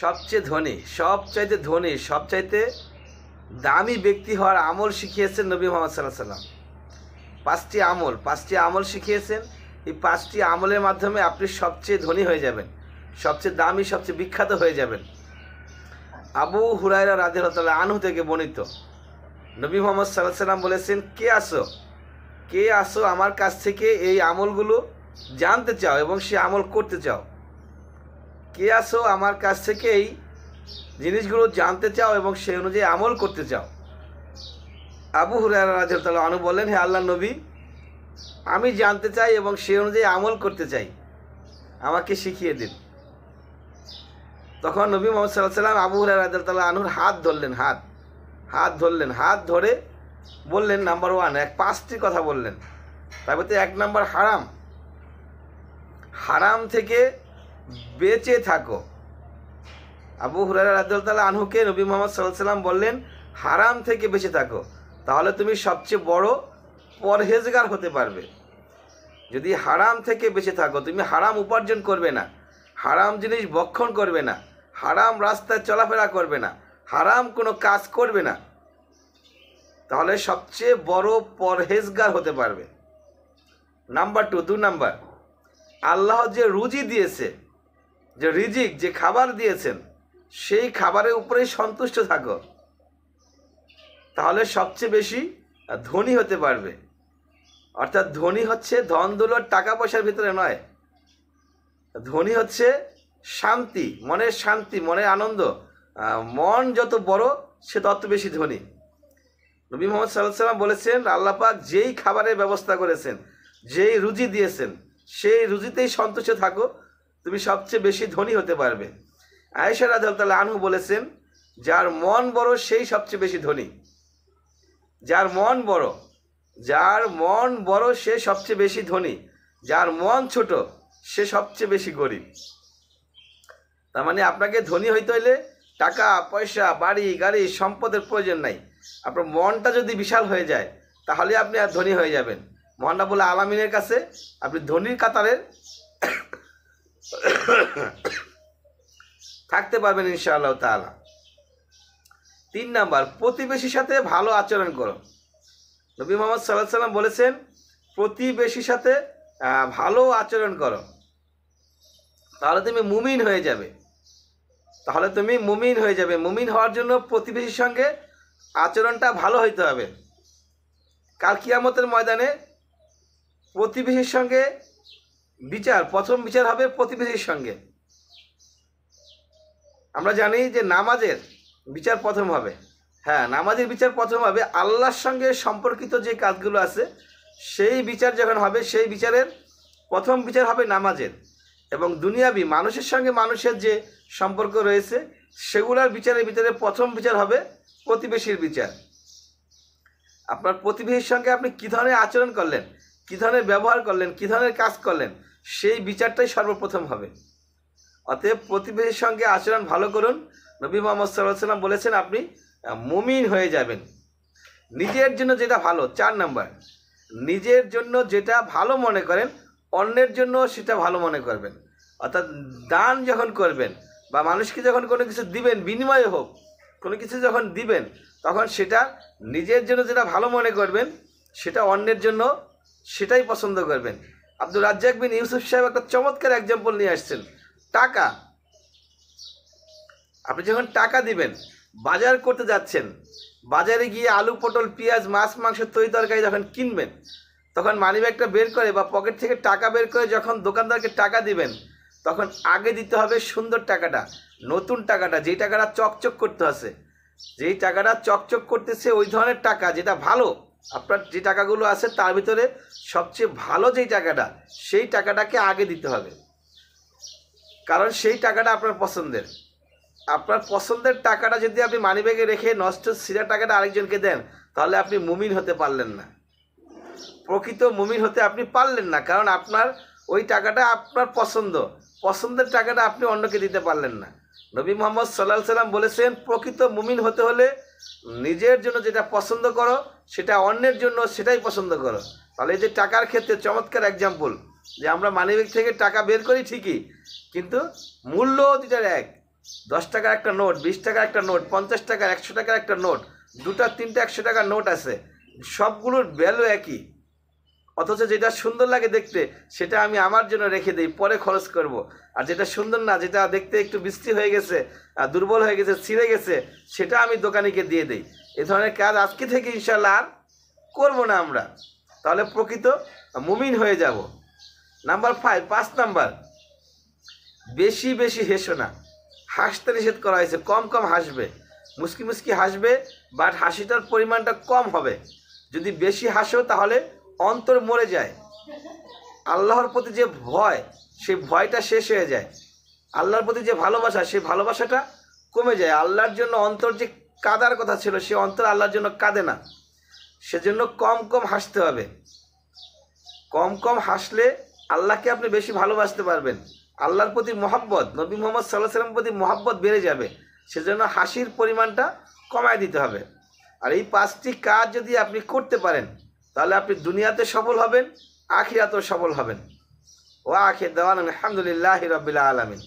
সবচেয়ে ধনী, সবচাইতে ধনী, সবচাইতে দামি ব্যক্তি হওয়ার আমল শিখিয়েছেন নবী মোহাম্মদ সাল্লাল্লাহু আলাইহি সাল্লাম। পাঁচটি আমল শিখিয়েছেন। এই পাঁচটি আমলের মাধ্যমে আপনি সবচেয়ে ধনী হয়ে যাবেন, সবচেয়ে দামি, সবচেয়ে বিখ্যাত হয়ে যাবেন। আবু হুরায়রা রাদিয়াল্লাহু তাআলা আনহু থেকে বর্ণিত, নবী মোহাম্মদ সাল্লাল্লাহু আলাইহি সাল্লাম বলেছেন, কে আসো আমার কাছ থেকে এই আমলগুলো জানতে চাও এবং সে আমল করতে চাও। কে আসো আমার কাছ থেকে এই জিনিসগুলো জানতে চাও এবং সেই অনুযায়ী আমল করতে চাও। আবু হুরায়রা রাদিয়াল্লাহু তাআলা আনহু বললেন, হে আল্লাহর নবী, আমি জানতে চাই এবং সেই অনুযায়ী আমল করতে চাই, আমাকে শিখিয়ে দিন। তখন নবী মুহাম্মদ সাল্লাল্লাহু আলাইহি সাল্লাম আবু হুরায়রা রাদিয়াল্লাহু তাআলা আনহুর হাত ধরে বললেন, নাম্বার 1, পাঁচটি কথা বললেন। তার মধ্যে 1 নাম্বার হারাম থেকে বেঁচে থাকো। আবু হুরায়রা রাদিয়াল্লাহু তাআলা আনহুকে নবী মুহাম্মদ সাল্লাল্লাহু আলাইহি সাল্লাম বললেন, হারাম থেকে বেঁচে থাকো, তাহলে তুমি সবচেয়ে বড় পরহেজগার হতে পারবে। যদি হারাম থেকে বেঁচে থাকো, তুমি হারাম উপার্জন করবে না, হারাম জিনিস ভক্ষণ করবে না, হারাম রাস্তায় চলাফেরা করবে না, হারাম কোনো কাজ করবে না, তাহলে সবচেয়ে বড় পরহেজগার হতে পারবে। নাম্বার 2 নাম্বার, আল্লাহ যে রুজি দিয়েছে, যে রিজিক, যে খাবার দিয়েছেন, সেই খাবারের উপরেই সন্তুষ্ট থাকো, তাহলে সবচেয়ে বেশি ধনী হতে পারবে। অর্থাৎ ধনী হচ্ছে ধন দৌলত টাকা পয়সার ভিতরে নয়, ধনী হচ্ছে শান্তি, মনের আনন্দ। মন যত বড় সে তত বেশি ধনী। নবী মুহাম্মদ সাল্লাল্লাহু আলাইহি সাল্লাম বলেছেন, আল্লাহ পাক যেই খাবারের ব্যবস্থা করেছেন, যেই রুজি দিয়েছেন, সেই রুজিতেই সন্তুষ্ট থাকো, তুমি সবচেয়ে বেশি ধনী হতে পারবে। আয়েশা রাদিয়াল্লাহু তাআলা আনহু বলেছেন, যার মন বড় সেই সবচেয়ে বেশি ধনী। যার মন বড় সে সবচেয়ে বেশি ধনী, যার মন ছোট সে সবচেয়ে বেশি গরিব। তার মানে আপনাকে ধনী হইতে হইলে টাকা পয়সা, বাড়ি গাড়ি, সম্পদের প্রয়োজন নাই। আপনার মনটা যদি বিশাল হয়ে যায়, তাহলে আপনি আর ধনী হয়ে যাবেন। মহান রাব্বুল আলামিনের কাছে আপনি ধনীর কাতারে থাকতে পারবেন ইনশাআল্লাহ তাআলা। 3 নাম্বার, প্রতিবেশীর সাথে ভালো আচরণ করো। নবী মুহাম্মদ সাল্লাল্লাহু আলাইহি সাল্লাম বলেছেন, প্রতিবেশীর সাথে ভালো আচরণ করো, তাহলে তুমি মুমিন হয়ে যাবে। মুমিন হওয়ার জন্য প্রতিবেশীর সঙ্গে আচরণটা ভালো হইতে হবে। কাল কিয়ামতের ময়দানে প্রতিবেশীর সঙ্গে প্রথম বিচার হবে প্রতিবেশীর সঙ্গে। আমরা জানি যে নামাজের বিচার প্রথম হবে। হ্যাঁ, নামাজের বিচার প্রথম হবে। আল্লাহর সঙ্গে সম্পর্কিত যে কাজগুলো আছে, সেই বিচার যখন হবে, সেই বিচারের প্রথম বিচার হবে নামাজের। এবং দুনিয়াবি মানুষের সঙ্গে মানুষের যে সম্পর্ক রয়েছে, সেগুলোর বিচারের ভিতরে প্রথম বিচার হবে প্রতিবেশীর বিচার। আপনার প্রতিবেশীর সঙ্গে আপনি কী ধরনের আচরণ করলেন, কী ধরনের ব্যবহার করলেন, কী ধরনের কাজ করলেন, সেই বিচারটাই সর্বপ্রথম হবে। অতএব প্রতিবেশীর সঙ্গে আচরণ ভালো করুন। নবী মুহাম্মদ সাল্লাল্লাহু আলাইহি সাল্লাম বলেছেন, আপনি মুমিন হয়ে যাবেন। নিজের জন্য যেটা ভালো, 4 নাম্বার, নিজের জন্য যেটা ভালো মনে করেন, অন্যের জন্য সেটা ভালো মনে করবেন। অর্থাৎ দান যখন করবেন বা মানুষকে যখন কোনো কিছু দিবেন, বিনিময়ে হোক, কোনো কিছু যখন দিবেন, তখন সেটা নিজের জন্য যেটা ভালো মনে করবেন, সেটা অন্যের জন্য সেটাই পছন্দ করবেন। আব্দুর রাজ্জাক বিন ইউসুফ সাহেব একটা চমৎকার এক্সাম্পল নিয়ে আসছেন। টাকা, আপনি যখন টাকা দিবেন, বাজার করতে যাচ্ছেন, বাজারে গিয়ে আলু পটল পেঁয়াজ মাছ মাংস তরি তরকারি যখন কিনবেন, তখন মানিব্যাগটা বের করে বা পকেট থেকে টাকা বের করে যখন দোকানদারকে টাকা দিবেন, তখন আগে দিতে হবে সুন্দর টাকাটা, নতুন টাকাটা, যেই টাকাটা চকচক করতে আছে, যেই টাকাটা চকচক করতেছে, ওই ধরনের টাকা যেটা ভালো। আপনার যে টাকাগুলো আছে তার ভিতরে সবচেয়ে ভালো যেই টাকাটা, সেই টাকাটাকে আগে দিতে হবে, কারণ সেই টাকাটা আপনার পছন্দের। আপনার পছন্দের টাকাটা যদি আপনি মানিব্যাগে রেখে নষ্ট ছিঁড়া টাকাটা আরেকজনকে দেন, তাহলে আপনি মুমিন হতে পারলেন না, প্রকৃত মুমিন হতে আপনি পারলেন না। কারণ আপনার ওই টাকাটা আপনার পছন্দের টাকাটা আপনি অন্যকে দিতে পারলেন না। নবী মুহাম্মদ সাল্লাল্লাহু আলাইহি সাল্লাম বলেছেন, প্রকৃত মুমিন হতে হলে নিজের জন্য যেটা পছন্দ করো, সেটা অন্যের জন্য সেটাই পছন্দ করো। তাহলে এই যে টাকার ক্ষেত্রে চমৎকার এক্সাম্পল, যে আমরা মানিব্যাগ থেকে টাকা বের করি ঠিকই, কিন্তু মূল্য দুটার এক। 10 টাকার একটা নোট, 20 টাকার একটা নোট, 50 টাকার, 100 টাকার একটা নোট, 2টা 3টা 100 টাকার নোট আছে, সবগুলোর ভ্যালু একই। অথচ যেটা সুন্দর লাগে দেখতে সেটা আমি আমার জন্য রেখে দিই, পরে খরচ করব। আর যেটা সুন্দর না, যেটা দেখতে একটু বিশ্রী হয়ে গেছে, দুর্বল হয়ে গেছে, ছিঁড়ে গেছে, সেটা আমি দোকানিকে দিয়ে দিই। এ ধরনের কাজ আজকে থেকে ইনশাল্লাহ আর করবো না আমরা, তাহলে প্রকৃত মুমিন হয়ে যাব। নাম্বার 5 নাম্বার, বেশি বেশি হেসো না। হাসতে নিষেধ করা হয়েছে, কম কম হাসবে, মুস্কি মুস্কি হাসবে, বাট হাসিটার পরিমাণটা কম হবে। যদি বেশি হাসো তাহলে অন্তর মরে যায়, আল্লাহর প্রতি যে ভয় সেই ভয়টা শেষ হয়ে যায়, আল্লাহর প্রতি যে ভালোবাসা সেই ভালোবাসাটা কমে যায়। আল্লাহর জন্য অন্তর যে কাঁদার কথা ছিল সে অন্তর আল্লাহর জন্য কাঁদে না। সেজন্য কম কম হাসতে হবে। কম কম হাসলে আল্লাহকে আপনি বেশি ভালোবাসতে পারবেন, আল্লাহর প্রতি মহব্বত, নবী মোহাম্মদ সাল্লাল্লাহু আলাইহি ওয়াসাল্লামের প্রতি মহব্বত বেড়ে যাবে। সেজন্য হাসির পরিমাণটা কমায় দিতে হবে। আর এই 5টি কাজ যদি আপনি করতে পারেন তাহলে আপনি দুনিয়াতে সফল হবেন, আখিরাতেও সফল হবেন। ওয়া আখির দাওয়ানা আলহামদুলিল্লাহি রাব্বিল আলামিন।